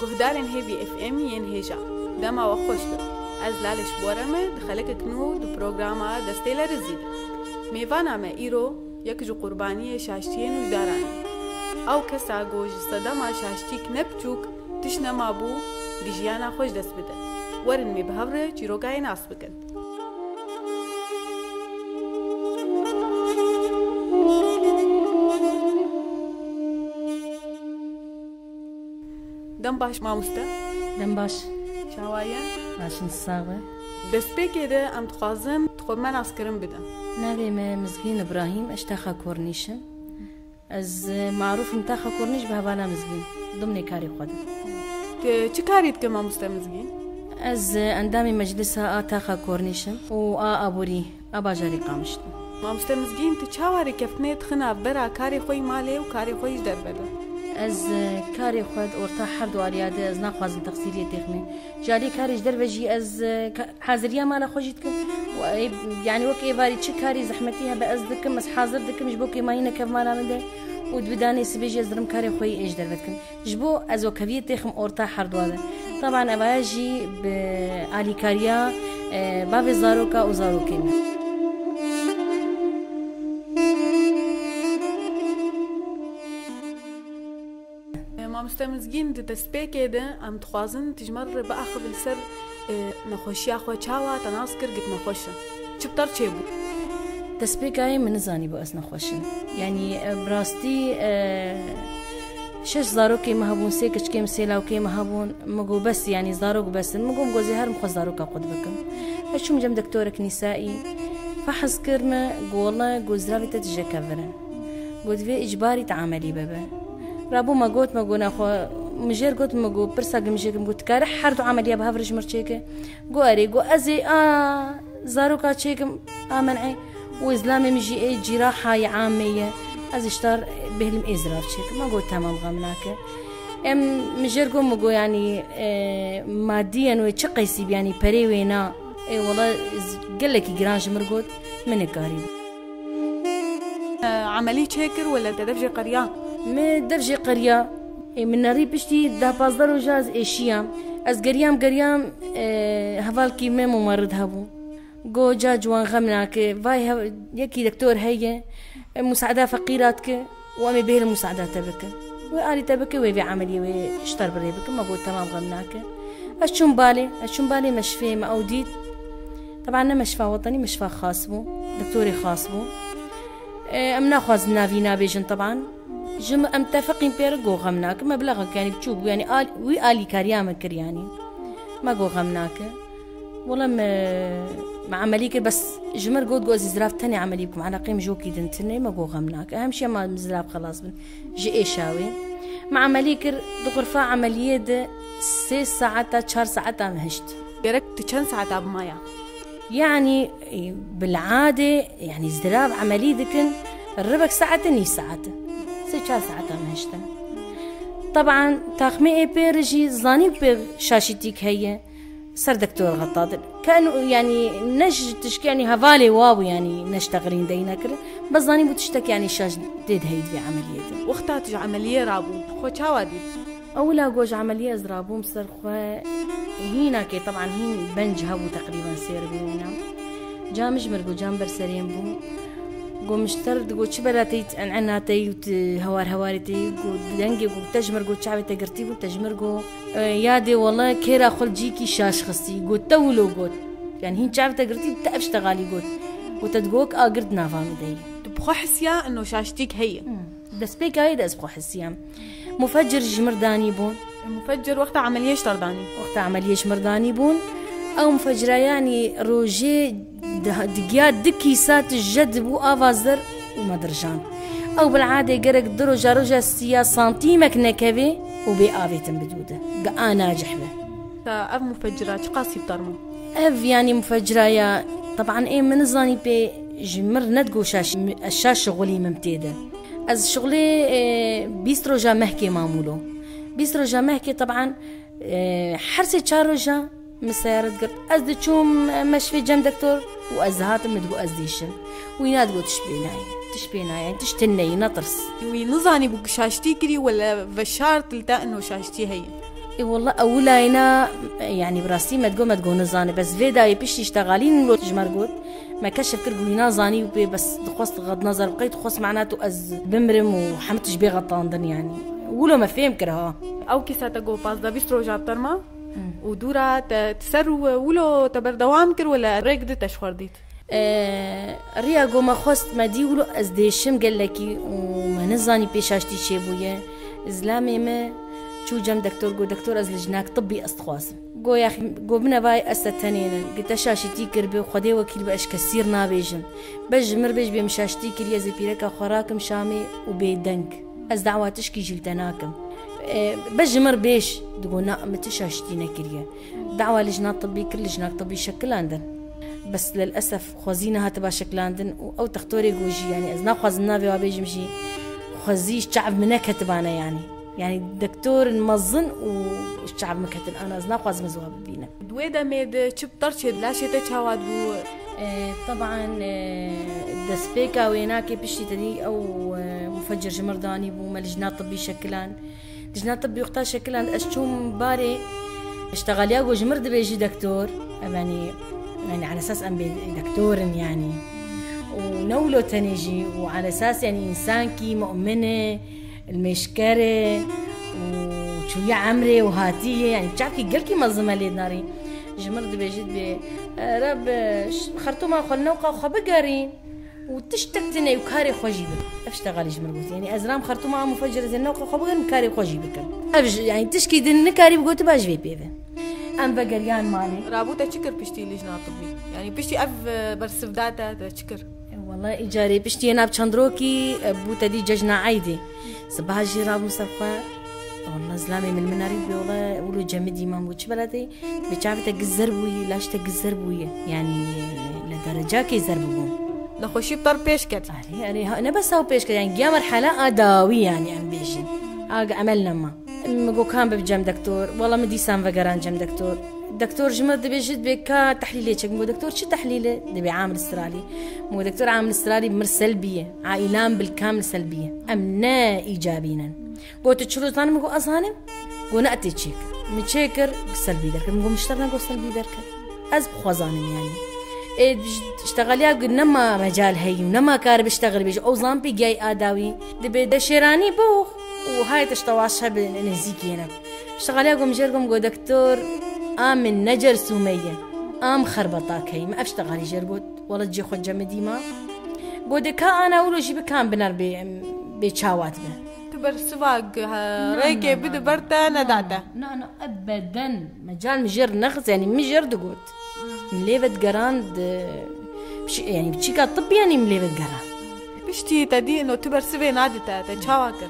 گهدارن هی اف ام ین هیجا دما و خوش به از لالش بورمه دخلك کنو دو پروگراما دستیل رزید میوانا ما ایرو یک جو قربانی شاشتین و داران او کسا گوج صدما شاشتیک نبچوک تشنا مابو دیجیانا خوش دست بده ورن می بهوره چیروگای ناس بکن دم باش ماموستا دم باش چاوایا باشن ساغه دست بکیده ام تخوازم تخوب من اسکرم بدم نبي ما مزگین ابراهیم اشتاخا کورنیشم از معروف متاخا کورنیش به هوانا مزگین ضمن کاری خودم چه کاریت که ماموستا مزگین از اندامی مجلسها تاخا کورنیشم و ابوری اباجاری قامشت ماموستا مزگین تو چاواری کفتنه تخنا برا کاری خوی مالی و کاری خویش در بده از کاری خود ارتا هر دو آلیاده از نخوازم تقصیری تخمی جالی کاریش در وجی از حاضریه مالا خوشید کن و یعنی وقتی واری چه کاری زحمتی ها به از دکم از حاضر دکم جبو که ماینه کف مالا منده و بدانه سبیجی از درم کاری خوی ایش در بدکم جبو از وکویه تخم ارتا هر دو آده طبعا اواجی به آلی کاریا باوی زاروکا و زاروکی ماموستا مزگین دست بکیده ام تخوازن تجمر بآخر بالسر نخوشی اخو چاوا تناس کرد نخوشه چه بطر چه بود دست بکای من زانی با از نخوشن یعنی براستی شش زاروکی مهبون سه کچکی مسیلاوکی مهبون مگو بس يعني زاروك بس مگو جوزي هر مخ زاروك قد بكم اشوم جم دكتورك نسائي فحص كرمه والله جوزراوي تتجكفرن قلت في اجباري تعاملي بابا رابو ما قلت ما قلنا خو مجير قلت ما قلت برسا قمشيك قلت كارح حردو عمليه بهافرج مرشيك قو اري قو ازي زاروكا تشيك منعي وإسلامي مجي اي جراحة عامية از اشتار بهلم ازرار تشيك ما قلت تمام غمناك ام مجير قو مقو يعني ماديا ويتشقيسي يعني بري وينا اي والله قلك جرانج مرقود من القارب عملية شاكر ولا تدفجي قريان من دفجي قرية من ناري بشتي ده بازدر وجاز ايشيام از قريام هفالكي ما ممرض هبو جو جا جوان غمناك فاي يكي دكتور هي مساعدة فقيراتك وامي به المساعدة تبك وآلي تبك ويبي عملية واشتر بريبك ما قلت تمام غمناك اشون بالي مشفى ما اوديت طبعا مشفى وطني مشفى خاص بو دكتوري خاص بو امنا خواز نافينا بيجن طبعا جم متفقين بيرجو غمناك مبلغك يعني بتشوف يعني آلي كاريام كر يعني ما جو غمناك والله مع عمليك بس جمر قود جوز زراف تاني عمليكم على قيم جوكي دنتني ما جو غمناك أهم شيء ما مزراف خلاص بن جي إيشاوي مع عمليك دغرفة عملية ده 6 ساعات 4 ساعات مهشت دركت كم ساعات أبو مايا يعني بالعادة يعني زراف عملية دكن الربك ساعة ني ساعة 6 ساعات مهشتن طبعا تاخمي بيرجي زاني بير شاشتيك هي سر دكتور غطاط كانوا يعني نج تشكي يعني هفالي واو يعني نشتغلين دينا كده بس زاني بتشتكي يعني شاش ديد هيد في عملية وقتها تجي عملية رابو خو شاوادي أولا جوج عملية زرابو مصر خو هنا كي طبعا هين بنج هبو تقريبا سير بينا جامج مرقو جامبر سريم بو قو مشتر قو شبلاتي عنا تي هواري تي قو دنجي قو تجمر قو شعبي تقرتي قو تجمر قو يادي والله كيرا خل جيكي شاش خصي قو تولو قو يعني هين شعبي تقرتي بتقفش تغالي قو وتدقوك قرد نافام دي تبخو حسيا انه شاشتيك هي دس بيك هاي دس بخو حسيا مفجر جمرداني بون مفجر وقت عملية شترداني وقت عملية شمرداني بون او مفجرة يعني روجي دقيات دكيسات الجد بو افازر ومدرجان او بالعاده قرق دروجه رجا سيا سنتيمك نكبي وبي افيتن بدوده قا ناجح به اف مفجرات قاسي بطرمو اف يعني مفجره يا طبعا ايه من زاني بي جمر ندقو الشاش شغلي ممتده از شغلي بيستروجا مهكي معمولو بيستروجا مهكي طبعا حرسي تشاروجا مسيرة قلت أزدي تشوم مشفي جم دكتور وأزهات من تقول أزديشن وينا تقول تشبيناي يعني تشتني نطرس وي نظاني بوك شاشتي كري ولا بشار تلتا إنه شاشتي هي اي والله اولا هنا يعني براسي ما تقول نزاني بس فيدا يبشي اشتغالين لو تجمرقوت ما كشف كرقو نازاني وبي بس دخوست غض نظر بقيت خص معناته از بمرم وحمتش بي غطاندن يعني ولو ما فهم كرها او كيسا تقو باز دا بيسترو جاب ترما ودورا تسر ولو تبر دوام كر ولا ريقد تشخرديت ريا قو ما خصت ما دي ولو از ديشم قال لكي وما نزاني بيشاشتي شيبويا زلامي ما شو جم دكتور از لجناك طبي استخواص قو يا اخي قو بنا باي استنين قلت شاشتي كربي وخدي وكيل باش كثير نابيجم بجمر بيج بمشاشتي كريا زي بيركا خوراكم شامي وبيدنك از دعواتش كي جلتناكم بجمر بيش دقونا متشاشتينا كريا دعوة لجنات طبي كل لجناك طبي شكل عندن بس للأسف خوزينا هاتبا شكل عندن أو تختوري قوجي يعني أزنا خوزنا في وابيجمشي خوزيش شعب منك هتبانا يعني دكتور مظن والشعب مكتل أنا أزنا خوز مزواب بينا دويدا ميد شب طرشد لا شيء تشاواد بو طبعا دسبيكا ويناكي بشي تدي أو مفجر جمرداني بو ما لجنات طبي شكلان لجنات طبي وقتها شكلان أشتوم باري اشتغاليا وجمرد بيجي دكتور يعني على أساس أن دكتور يعني ونولو تنيجي وعلى أساس يعني إنسان كي مؤمنة المشكرة وشوية عمري وهاتية يعني بتعرفي قلكي منظمة لي ناري جمرد بيجيد بي رب خرطومة خلنوقة وخبقارين وتشتكتني وكاري خوجيبك اشتغالي جمرد يعني أزرام خرطومة مفجرة النوقة وخبقارين كاري خوجيبك يعني تشكي دن كاري بقوت باجبي بيبه أم بقريان مالي رابوتا شكر بشتي لجنة طبي يعني بشتي أف برسفداتا شكر والله إيجاري بشتي أنا بشندروكي بوتا دي ججنا عايدي صباح جيراب مصطفى والله زلامي من المناريد والله ولو جمدي ما موتش بلدي بتعرف تجزر بوي لاش تجزر بوي يعني لدرجة كي زربون لخوشي بطر بيشكت يعني أنا بس هو بيشكت يعني جا مرحلة أداوي يعني عم بيجي عملنا ما مقو كان بجم دكتور والله مدي سام فقران جم دكتور جمد بيجد بكا تحليلي تشك مو دكتور شو تحليله دبي عامل استرالي مو دكتور عامل استرالي بمر سلبيه عائلان بالكامل سلبيه امنا ايجابينا قلت تشلو ثاني مقو اصانم قو ناتي تشيك متشيكر سلبي درك مقو مشتغلنا قو سلبي درك از بخوزانم يعني اشتغليا نما مجال هي ونما كارب اشتغل بيج او زامبي جاي اداوي دبي دشيراني بوخ وهاي تشتواشها بالنزيكي هنا اشتغليا قو مجرقم قو دكتور من نجر سومية خربطاك هي ما اشتغلي جرقوت والله تجي خد جمدي ما قودي كا انا اولو جي بكان بنار بيتشاوات به تبر سواق ريكي بدو برتا نداتا لا ابدا مجال مجر نغز يعني مجر دقوت مليفت قراند يعني بتشيكا طب يعني مليفت قراند بشتي تدي انه تبر سوي نادتا تشاواكر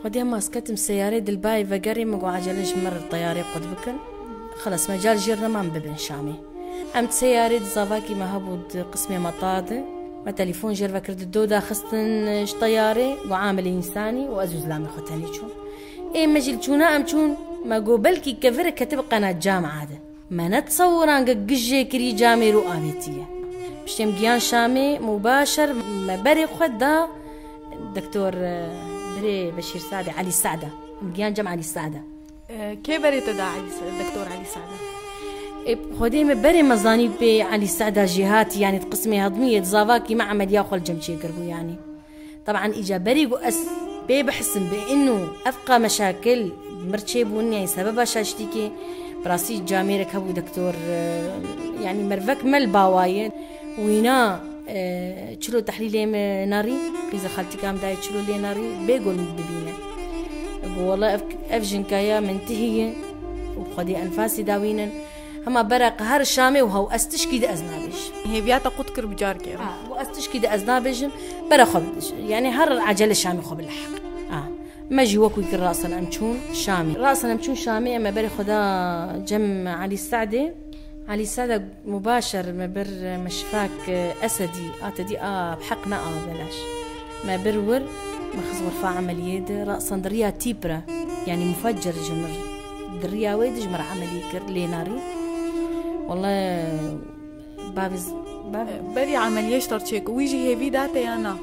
ودي ما سكتم سيارة دلباي فقري مقو عجلش مر الطيارة قد بكن خلاص مجال جرنا ما مببن شامي أمت سيارة زافاكي ما هبود قسمي مطاده ما تليفون جرفا كرد الدودا خستن طيارة وعامل إنساني وأزوز لامي خوتاني شون إيه مجل شونا أم شون ما قوبلكي كفر كتب قناة جامعة هذا ما نتصوران قجي كري جامي رؤابيتية بشتم جيان شامي مباشر ما بري خدا دكتور بري بشير سعدة علي سعدة جيان جامعة علي سعدة كيف بري تداعي الدكتور علي سعدة؟ خديم بري مزاني بي علي سعدة جهات يعني تقسمي هضمية زافاكي مع عمل ياخل جمشي قربو يعني طبعا إجا بري قوأس بي بحسن بإنه أفقى مشاكل مرتشيبون يعني سببها شاشتيكي براسي جاميرك هبو دكتور يعني مرفك مل باوايد وينا تشلو تحليل ناري إذا خالتي كام داي تشلو لي ناري بيقول ببينا والله أفجن كايا منتهية وخدي أنفاسي داوينا هما برق هر شامي وهو أستشكي دا أزنابش هي بياتا قطكر بجاركي وأستشكي دا أزنابش برا خب يعني هر عجل شامي خب الحق ماجي وكو يكر رأسنا أمشون شامي رأسنا أمشون شامي أما بري خدا جم علي السعدة مباشر ما بر مشفاك أسدي آتدي بحقنا بلاش ما برور ما خز غرفة عملية رأسا دريا تيبرا يعني مفجر جمر دريا ويد جمر عملية كر ليناري والله بابز بري عملية اشترتشيك ويجي هي بيداتا يانا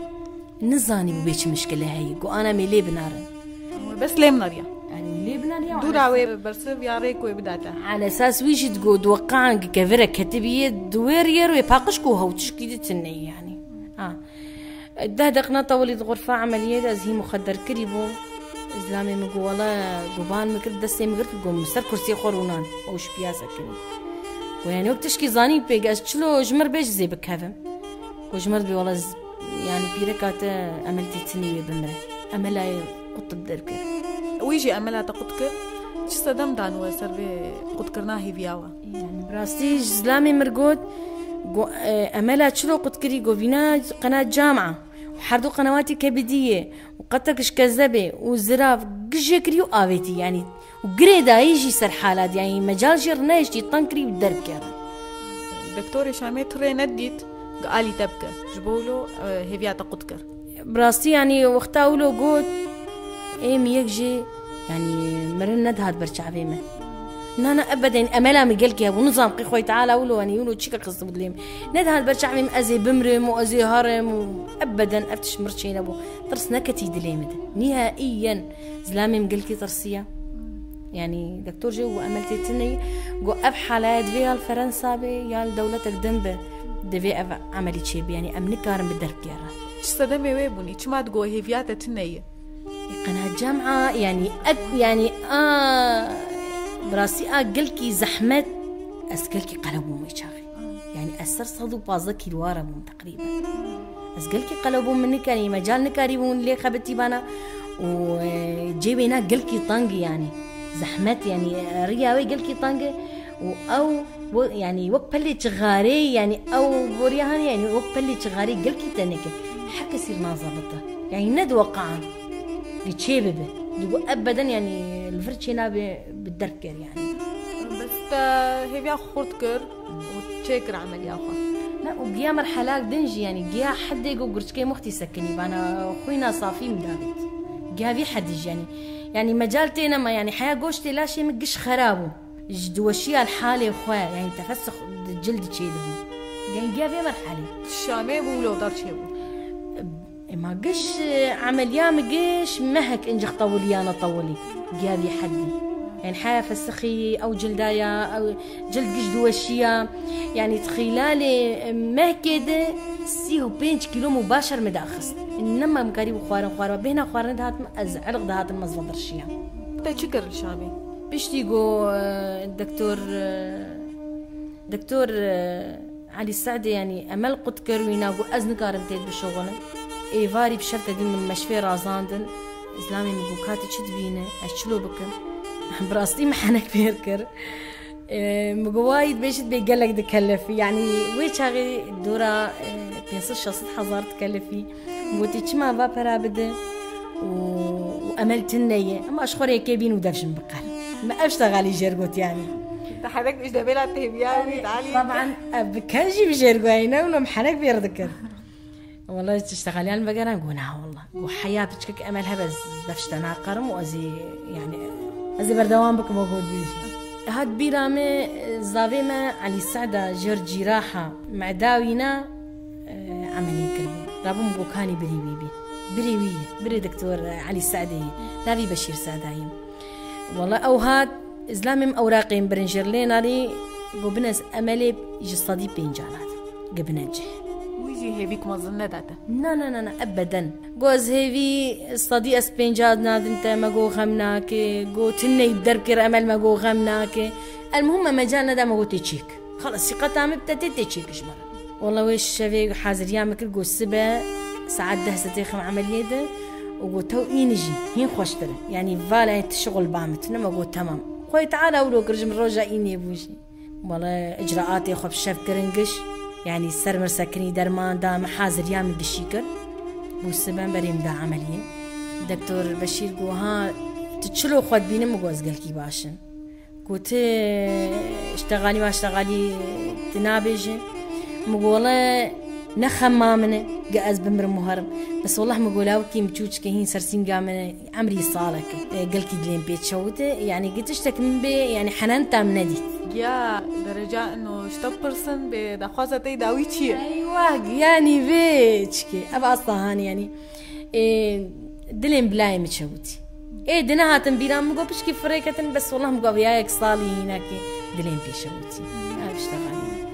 نزاني ببيش مشكلة هاي قو أنا ميلي بنارن بس ليه مناريا يعني لبنان دوراوي برسب يا ريكو بداتا على اساس ويش تقول توقعا كفرة كتبيه دوير ويباقش كو هو تشكيدتني يعني ده دقنا طولي غرفة عملية از هي مخدر كريبو إسلامي مقو والله قبان مكرد دستي مكرد قوم مستر كرسي خورونان أوش بياسة كني ويعني وقتش كي زاني بيجاز شلو جمر بيش زي بكهفم وجمر بي والله يعني بيركات أملتي تنيوي بمرة أملا قطب دركر ويجي أملا تقطكر چ صدم دانو سر بي قطكرنا هي بياوا يعني براستي إسلامي مرقود أملا شلو قطكري قوفينا قناة جامعة وحردو قنواتي كبدية وقتكش كذبة وزراف قجكري وآويتي يعني وقريدا يجي سر حالات يعني مجال جرنا يجي طنكري ودرب كيرا دكتور شامي تري نديت قالي تبكى جبولو هيفياتا قطكر براستي يعني وقتا أولو قوت ايم يكجي يعني مرن ندهات برشعبي ما نانا ابدا املا مقلك يا ابو نظام قي خوي تعالى ولو اني ولو تشيك قصه بدليم ندهات برشعبي مازي بمرم وازي هرم ابدا افتش مرشين ابو طرس نكتي دليمد نهائيا زلامي مقلكي طرسيه يعني دكتور جو املتي تني جو اب حالات فيها الفرنسا بي يا دولتك دنبه دفي عملي تشيب يعني امنكارم بالدرب يارا صدمي ويبوني ما تقول هي فياتا تنيه قناة جامعة يعني براسي قلكي زحمة أسقلكي قلبو ميشاغي يعني أسر صدو بازا كيلوارا بون تقريبا أسقلكي قلبو منك يعني مجال نكاريبون لي خبتي بانا وجيبينا قلكي طنقي يعني زحمة يعني رياوي قلكي طنقي أو يعني وقت اللي تغاري يعني أو بوريهان يعني وقت اللي تغاري قلكي تنك حكا سير ما زبطه يعني ندوقعا لتشيبه يقول ابدا يعني الفرشينا بالدركر يعني بس هي بيا خورتكر وتشيكر عمل يا اخو لا وجيا مرحلات دنجي يعني جيا حد يقول قرشكي مختي سكني بانا خوينا صافي مدابت جيا في حد يعني مجالتنا ما يعني حياه قوشتي لا شيء مقش خرابه جدوشيا الحالي خويا يعني تفسخ الجلد تشيلهم يعني جيا في مرحله الشامي بولو دار شيبو ما قش عمليا مقش مهك انجخ طولي انا طولي جابي حدي يعني حياة فسخي او جلدايا او جلد قش دوشيا يعني تخيلالي مهكده سيهو 5 كيلو مباشر مداخس انما مقاريب خوارن بينا خوارن دهات ازعرق دهات المزلط رشيا تشكر الشامي بيشتيقو دكتور علي السعدي يعني امل قد كروينا قو ازنكارم تيد بشغلن ايفاري بشرطة دي من مشفي رازاندن اسلامي مقوكاتي تشدبينه اشلو بكم براستي محنك بيركر مقوايد بيشت بيقلق دكلفي يعني ويش هاغي الدورة بينصش شخص حزار تكلفي قوتي كما بابرا بده واملت النية اما اشخوري كيبين ودفشن بقال ما اشتغالي جرقوت يعني تحرك ايش دبيلة تهبياني تعالي طبعا بكاجي بجرقوينه ولا محنك بيردكر والله تشتغلي على البقرة نقولها والله وحياتك كك أملها بس دفشتنا قرم وأزي يعني أزي بردوام بك موجود بيش هاد بيرامي زافيما علي السعدة جرجي راحة مع داوينا عملي كربو رابو مبوكاني بري دكتور علي السعدي نبي بشير سعدايم والله أو هاد إسلامي أوراقين برنجر ليناري قبناس أملي يجي صديق بينجانات قبناجه هيفيك مظنة داتا نا أبدا جوز هيفي صديق اسبنجاد نادنت ما جو غمناك جو تني بدركر أمل ما جو غمناك المهم مجالنا دا ما جو تشيك خلاص ثقة عم بتتي تشيك شمر والله ويش شافي حاضر يامك جو السبع ساعات ده ستيخم عملية ده وجو تو ينجي هين خوشتره يعني فالا الشغل بعمت نما جو تمام خوي تعالى ولو كرج من رجع إني بوشي والله إجراءاتي خب شاف كرنقش يعني السر مرسكني درمان دا محاضر يامي بالشيكر والسبان بريم دا عملية دكتور بشير قو ها تتشلو خود بيني مقوز قلكي باشن قلت اشتغالي ما اشتغالي تنابج مقولة نخمامنه قاز بمر مهرم بس والله مقولاو كي متوش كهين سرسين قامنه عمري صالك قلكي دلين بيت شوته يعني قلت اشتك من بي يعني حننتا منادي يا درجة انه شتبرسن بدخوازتي داويتشي ايوه يعني بيتشكي ابا اصلا هاني يعني دلين بلاي متشوتي ايه دنا هاتن بيران مقو بشكي فريكتن بس والله مقو وياك صالي هناك دلين في شوتي اشتغلي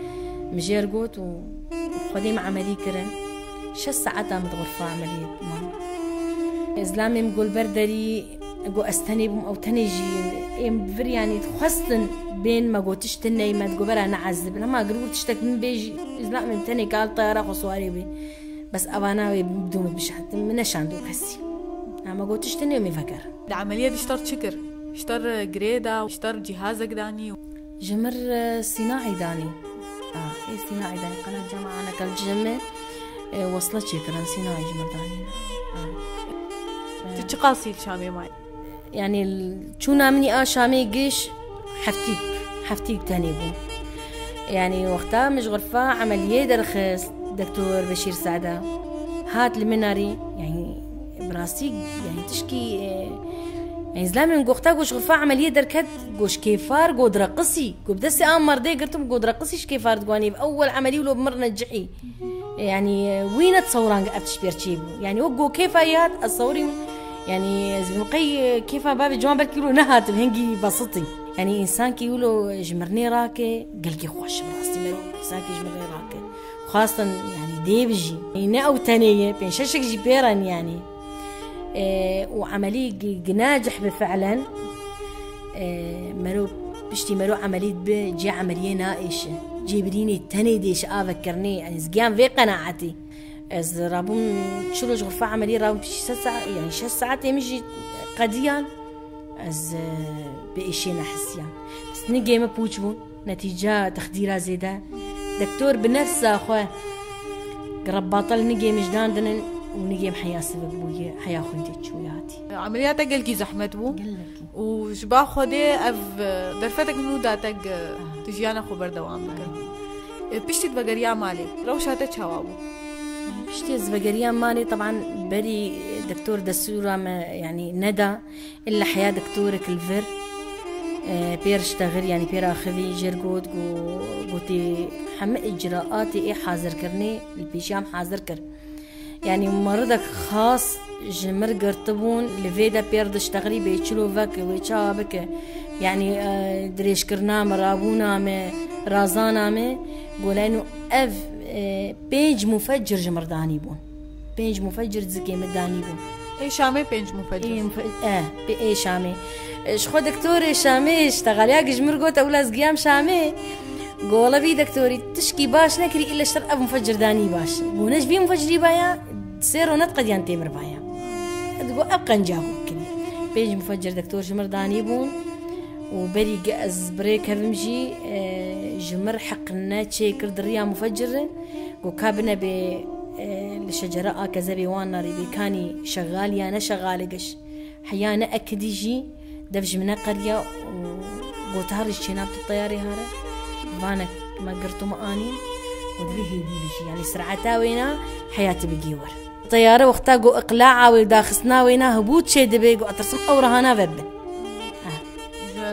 مجير قوت وخديم عملي كرن 6 ساعات متغرفة عملية ما إزلامي مقول بردري أقو أستنيبهم أو تنجي بفر يعني تخصن بين ما قو تشتني ما تقو برا نعذب لما قربوا تشتك من بيجي إزلامي تاني قال طيارة خصواري بي بس أبانا بدوم بشحت منش عنده كسي ما قو تشتني ومي فكر العملية دي اشتر شكر اشتر جريدة اشتر جهازك داني جمر صناعي داني ايه صناعي داني قناة جامعة أنا كان جمع وصلت شكرا صناعي جمر داني تتشقاصي الشامي معي يعني شو نامني شامي قيش حفتيك تاني بو يعني وقتها مش غرفة عملية درخص دكتور بشير سعدة هات المناري يعني براسي يعني تشكي يعني زلامي من وقتها قوش غرفة عملية دركت قوش كيفار قو درقصي قو بدسي مرضي قلتم قو درقصي كيفار تقواني بأول عملية ولو بمرنا الجحي يعني وين تصوران قابتش بيرتشيبو يعني وقو كيفايات الصوري يعني زبنقي كيف بابي جوان بالكيلو نهات بهنجي بسطي يعني إنسان كي يقولوا جمرني راكي قلقي خوش براسي مرو إنسان كي جمرني راكي خاصة يعني ديبجي يعني أو تانية بين شاشك جي بيران يعني وعملية ناجح بفعلا مرو بشتي مرو عملية بجي عملية نائشة جيبريني تاني ديش أفكرني يعني زقيان في قناعتي از رابون شلوش غرفة عملية رابون بشي 6 ساعات يعني 6 ساعات يمشي قديان از بإشينا حسيان بس نجي ما بوجبون نتيجة تخديرها زيادة دكتور بنفسه أخوه قرب باطل نجي مجدان دنن ونجي محيا سبب بويا حيا خنتي شوياتي عملياتك قلقي زحمة بو وشبا خودي اف درفتك منو داتك تجيانا خبر دوام بكر بشتي تبقريا مالي روشاتك شوابو بشتي زبقريا مالي طبعا بري دكتور دسورة يعني ندى إلا حياة دكتورك الفر بير اشتغل يعني بير اخذي جرقود قوتي حم اجراءاتي ايه حاضر كرني البيجام حاضر كر يعني مرضك خاص جمر قرطبون لفيدا بير دشتغلي بيتشلو فك ويتشابك يعني دريش كرنا مرابونا مي رازانا مي قولينو اف بيج مفجر جمرداني بون بيج مفجر زكي مداني بون اي شامي بيج مفجر اي شامي شخو دكتوري شامي اشتغل ياك جمر قوت اولا زقيام شامي قولا بي دكتوري تشكي باش نكري الا اشتر اب مفجر داني باش قوناش بي مفجري بايا سيرو نتقد ينتمر بايا تقول ابقى نجاوب كلي بيج مفجر دكتور جمر داني بون وبري قاز بريك هبمجي جمر حقنا تشيكر دريا مفجر وكابنا ب الشجرة كذا بيوان ناري بيكاني شغال يا أنا شغال قش حيانا أكديجي دفج من قرية وقتها الشناب الطياري هذا فانا ما قرتو ماني ودري هي دي يعني سرعتها وينا حياتي بجيور طيارة وقتها جو إقلاع وداخسنا وينا هبوط شيء دبي جو أترسم أورهانا فب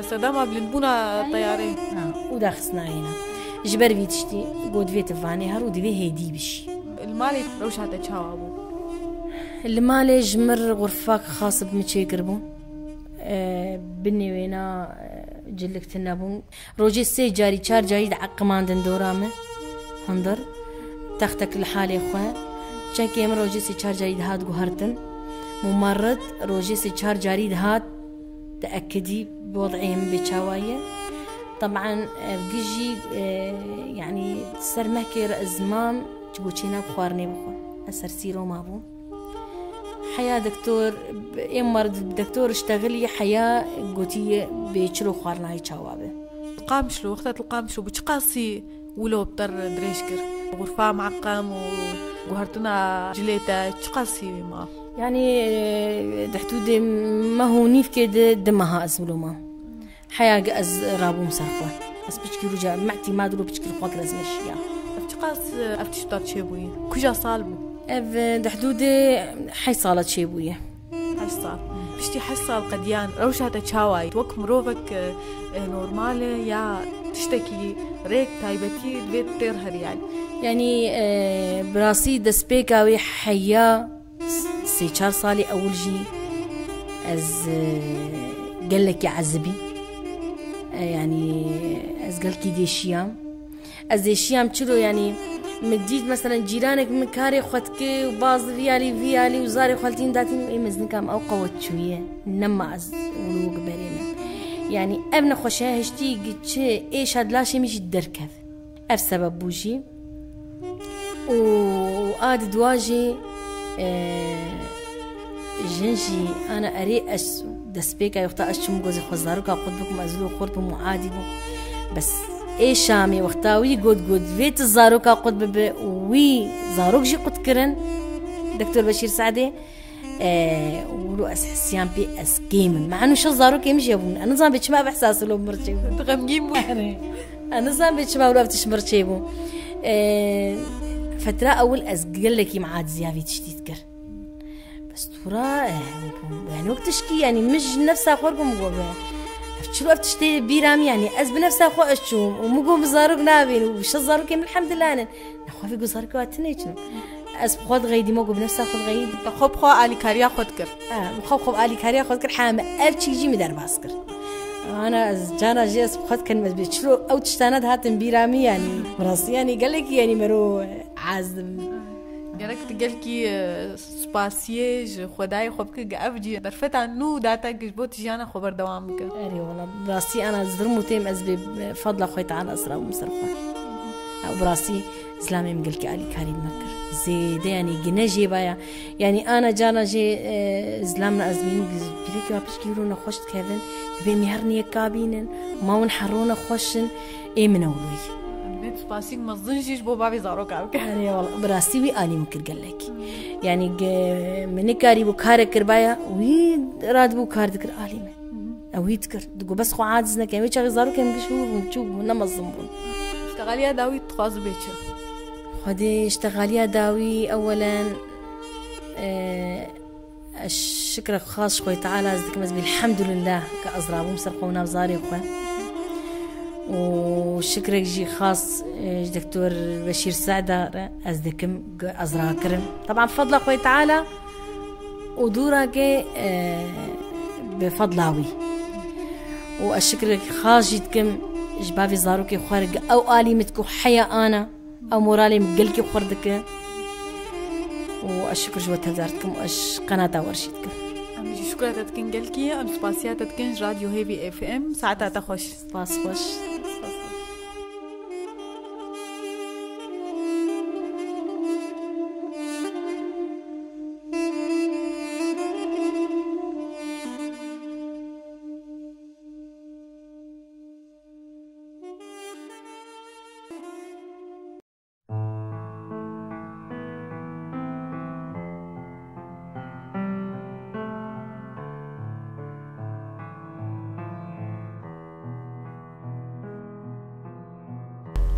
صدام بلندبونا طيارين وداخسنا هنا جبر بيتشتي قود فيت فاني هارو دبي هيدي بشي المالي روش هذا تشاو أبو المالي جمر غرفاك خاص بمشي قربو بني وينا جلك تنابون روجي سي جاري شار جاري عقمان دندورامه هندر تختك لحالي خواه چنكي من روجي سي شار جاري دهات قهرتن ممرض روجي سي شار جاري دهات تأكدي بوضعهم بشواية طبعا بقجي يعني سر مهكي أزمام تقولينا بخوارني بخوار أسر سيرو مابو حياة دكتور مرض دكتور اشتغلي حياة قوتية بيشلو خوارنا هاي شوابه القامشلو وقتها القامشلو بتشقاسي ولو بطر دريشكر غرفة معقم وقهرتنا جليتا تشقاسي ما يعني دحتودي ما هو نيف كده دمها أزملو ما حياة أز رابو مسافة بس بتشكي رجع معتي ما درو بتشكي رخواك لازم الشيا افتقاس افتشتار شيبوي كجا صالبو اف دحدودي حي صالت شيبوية حي صال بشتي حي صال قديان روشها تشاواي توك مروفك نورمالة يا تشتكي ريك تايبتي بيت تيرهر يعني براسي دسبيكاوي حيا سي 4 صالي أول جي از قال لك يعذبي يعني از قال كي ديشيام از ديشيام تشلو يعني مديد مثلا جيرانك من كاري خوتك وباز فيالي وزاري خالتين داتين اي مزنكام او قوت شويه نما از ولوق برينا يعني ابن خوشها هشتي قلت ايش هاد لاشي مش الدركذ اف سبب بوجي وآد دواجي جنجي انا اري دسبيكا يخطا اشم جوزي خوزاروكا قد بكم ازلو قربم وعادي بس اي شامي وقتاوي قد فيت الزاروكا قد بب وي زاروك جي قد كرن دكتور بشير سعدي ولو اسحسيان بي اسكيم مع انه شو زاروك يمشي يبون انا زان بيتشما باحساس لو مرتي تغمجيم انا زان بيتشما ولا بتشمرتي بو فترة اول ازقل لك معاد زيافي تشتي تكر بس ترى يعني وقت تشكي يعني مش نفسها خوركم قوبه شلو افتشتي بيرام يعني از بنفسها خو اشو ومقو بزاروك نابين وش الزاروك الحمد لله انا نخوفي قزارك واتنيتن از خود غيدي مقو بنفسها خود غيدي خب خو علي كاريا خود كر خب علي كاريا خود كر حامه ابتشي جي مدار باسكر انا از جانا جيس خود كان مزبي شلو او تشتاند هاتن بيرامي يعني مراسي يعني قال لك يعني مرو عازم جرك تقلكي سباسيج خداي خبك افجي درفت عنو داتا جبوت جانا خبر دوامك اري والله براسي انا زرمو تيم از بفضل اخوي تعالى اسرا ومسرفه او براسي اسلامي مقلكي علي كريم مكر زيد يعني جنجي بايا يعني انا جانا جي زلامنا ازمين بيريكي وابش كيرونا خوش كيفن بين يهرني كابينن ما ونحرونا خوشن اي من اولوي سباسيك مزنجيش بو بابي زاروك عبك يعني والله براسي وي اني ممكن قال لك يعني من كاري بو كار كربايا وي راد بو كار ذكر عالمه او يذكر دقو بس خو عاجزنا كان ويش زاروك مشهور ونشوف ونمزمون اشتغاليا داوي تخاز بيتش خدي اشتغاليا داوي اولا الشكر خاص خوي تعالى ازدك مزبي الحمد لله كازرابو مسرقونا بزاري اخوان وشكرا جي خاص دكتور بشير سعدة أزدكم أزراكرم طبعا بفضل أخوي تعالى ودورك بفضلاوي والشكر خاص جدكم جبابي زاروكي خارج أو آلي متكو حيا أنا أو مورالي مقلكي خردك والشكر جوات هزارتكم وأش قناة ورشيتكم شكرا تتكن قلكي أم سباسيات تتكن راديو هيفي اف ام ساعتها تخش سباس خوش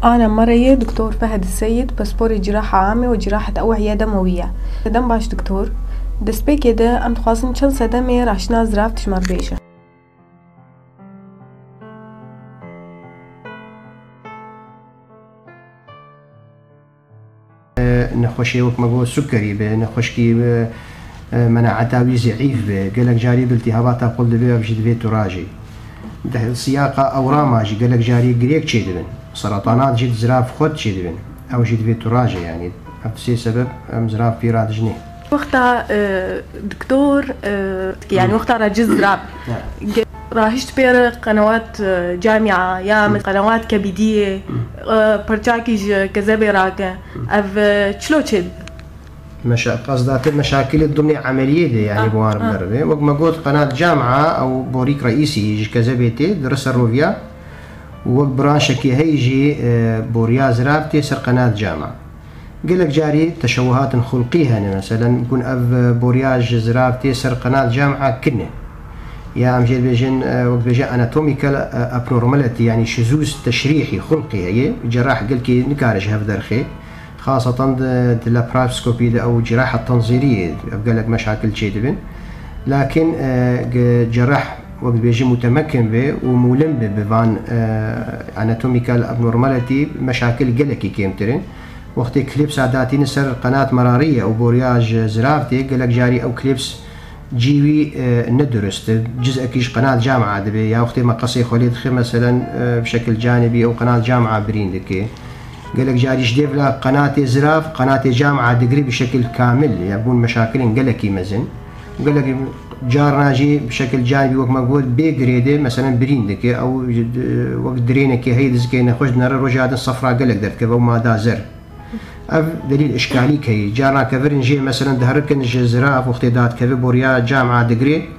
أنا مريض دكتور فهد السيد باسبوري جراحة عامة وجراحة أوعية دموية دم باش دكتور دسبيك يدا أم تخواصن چل سدمي راشنا زراف تشمر بيشة نخوشي وك مقو سكري نخوشكي مناعتاوي ضعيف قالك جاري بالتهابات قلب بيه بجد بيت راجي ده سياقة أورام جي قالك جاري قريك شي دبن سرطانات جيت زراف خود شي دبن أو جيت بيت راجي يعني هفتسي سبب زراف بيراد جنيه وقتها دكتور يعني وقتها راجز زراف راهشت بير قنوات جامعة يا قنوات كبدية برجاكي كذا راكا اف شلو تشد قصدات المشاكل الضمنية عملية دي يعني بوار مدربة وقت ما قلت قناة جامعة أو بوريك رئيسي يجي كذا بيتي درس الروفيا وقت برانشكي هيجي بوريا زرابتي سر قناة جامعة قلك جاري تشوهات خلقية مثلا يكون أف بورياج زرابتي سر قناة جامعة كنه يا أم جيد بيجن وقت بيجي أناتوميكال أبنورماليتي يعني شذوذ تشريحي خلقي هي جراح قلكي نكارج هفدرخي خاصة اللابراسكوبي أو جراحة تنظيرية أبقى لك مشاكل جيدبن لكن جراح وقت بيجي متمكن به وملم بفان أناتوميكال أبنورماليتي مشاكل قلكي كيمترين وقت كليبس عاداتي نسر قناة مرارية أو بورياج زرافتي قلك جاري أو كليبس جيوي ندرست جزء كيش قناة جامعة دبي يا أختي مقصي خليد خي مثلا بشكل جانبي أو قناة جامعة بريندك قال لك جاري جديف لا قناة زراف قناة جامعة دقري بشكل كامل يبون مشاكل قال لك يمزن قال لك جارنا جي بشكل جانبي وقت ما قول بيجريده مثلا بريندك او وقت درينك هي دزكينا خوش نرى رجعات الصفراء قال لك درت كيف ما دازر اف دليل اشكالي كي جارنا كفر نجي مثلا دهركن جزراف واختيدات كيف بوريا جامعه دقري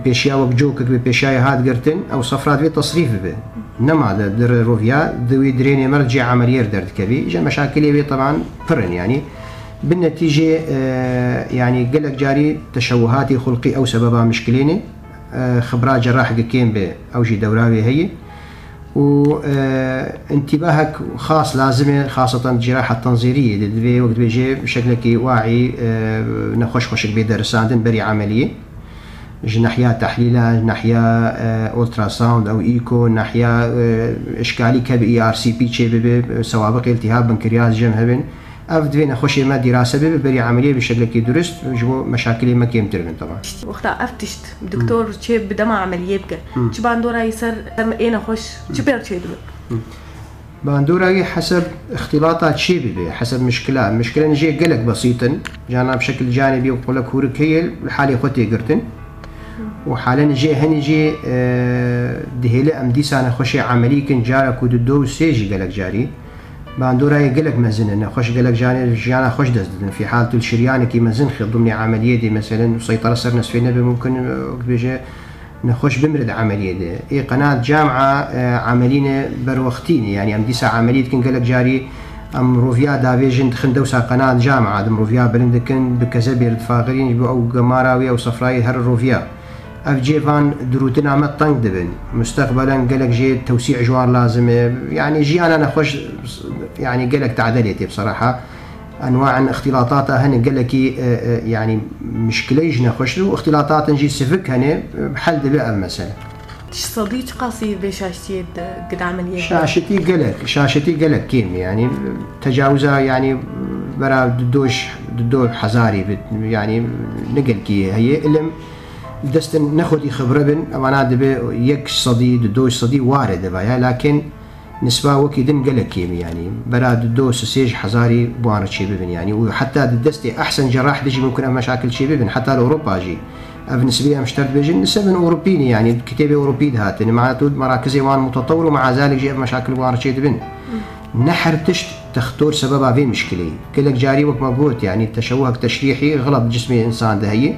بيشيا وجوك بيشيا هاد قرتن او صفرات في تصريف به انما در روفيا دوي دريني مرجع عمليه درت كبي جا مشاكل طبعا فرن يعني بالنتيجة يعني قال لك جاري تشوهاتي خلقي أو سببها مشكليني خبرات جراح كيم به أو جي دوراوي هي وانتباهك خاص لازم خاصة الجراحة التنظيرية دبي وقت بيجي بشكلك واعي نخش خوشك بدرساندن بري عملية ناحية تحليلها ناحية أولترا ساوند أو إيكو ناحية إشكالي كبي ERCP شيء سوابق التهاب بنكرياس جمهبن أفدوين أخوشي ما دراسة بري عملية بشكل كي درست جو مشاكل ما كيم تربن طبعا وقتها أفتشت دكتور شيء بدمع عملية بقى شو باندورا يصير أنا خوش شو بير شيء دبل باندورا حسب اختلاطات شيء بي حسب مشكلة نجي قلق بسيطا جانا بشكل جانبي وقول لك هورك هي الحالة خوتي قرتن وحالا نجي هنجي دهيلة أم دي سنة خوشي عملية كن جارا كود دو سيجي قلق جاري باندورا يقلق مزن انه خوش قلق جانا خوش دزدن في حالة الشريان كي مزن خي ضمن عملية دي مثلا وسيطرة سر نسفينا ممكن بيجي نخش بمرد عملية دي اي قناة جامعة عملينا بروختين يعني ام دي ساعة عملية كن قلق جاري ام روفيا دافيجن خندوسا قناة جامعة دم روفيا بلندكن بكذا بيرد فاغرين او قماراوي او صفراوي هر روفيا اف جيفان دروتنا عمد طنق دبن مستقبلا قالك جي توسيع جوار لازم يعني جي انا نخش يعني قالك تعدليتي بصراحه انواع اختلاطاتها هن قالك يعني مشكله نخش له اختلاطات نجي سفك هنا بحل دبئه المساله صديق قصير بشاشتي قد عمليه شاشتي قالك كيم يعني تجاوزها يعني برا ددوش حزاري يعني نقل كي هي اللي دستن ناخذ خبره بن انا دبي يك صدي دوش صدي وارد بها لكن نسبه وكيدن قلك يعني براد دوس سيج حزاري بوارد شي بن يعني وحتى الدستي احسن جراح بيجي ممكن مشاكل شي بن حتى لاوروبا جي بالنسبه مشترك بيجي نسبه اوروبيين يعني كتابه اوروبي هات معناته مراكز وان متطور ومع ذلك جي مشاكل بوارد شي بن نحر تشت تختار سببها في مشكله كلك جاري وقت ما قلت يعني تشوهك تشريحي غلط جسم الانسان ده هي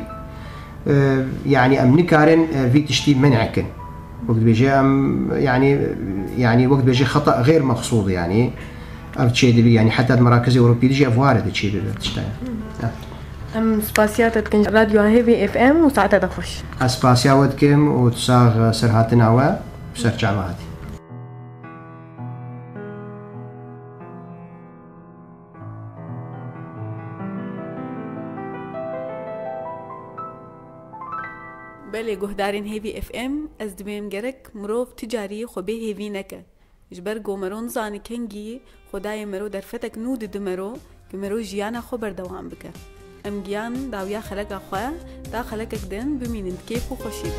يعني ام نكارن في تشتي منعكن وقت بيجي يعني وقت بيجي خطا غير مقصود يعني او شيء يعني حتى المراكز الاوروبيه تجي افوارد شيء بتشتغل ام سباسيات كان راديو هيفي اف ام وساعتها تخش اسباسيات كم وتصاغ سرهاتنا و سرجع معادي بله گهدارین هیوی اف ام از دبیم گرک مروف تجاری خوبه هیوی نکه جبر گومرون زانی کنگی خدای مرو در فتک نود دمرو که مرو جیانا خو بردوام بکه ام گیان داویا خلق خواه دا خلقك دن بمینند کیف و خوشی